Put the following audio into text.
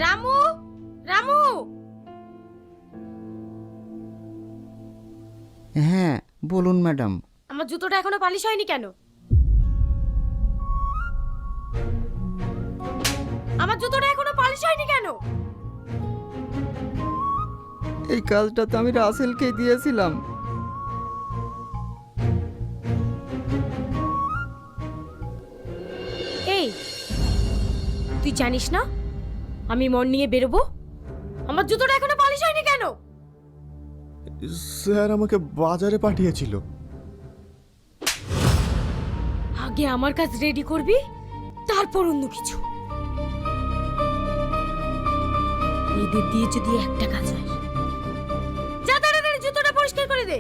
রামু, রামু। হ্যাঁ বলুন ম্যাডাম। আমার জুতোটা এখনো পালিশ হয়নি কেন? আমার জুতোটা এখনো পালিশ হয়নি কেন? এই কাজটা তো আমি রাসেলকে দিয়েছিলাম। এই, তুই জানিস না আমি মর্নিংয়ে বেরোবো? আমার জুতোটা এখনো পালিশ হয়নি কেন? স্যার আমাকে বাজারে পাঠিয়েছিল। আগে আমার কাজ রেডি করবি, তারপর অন্য কিছু। এদের দিয়ে যদি একটা কাজ হয়, যা তাড়াতাড়ি জুতোটা পরিষ্কার করে দে।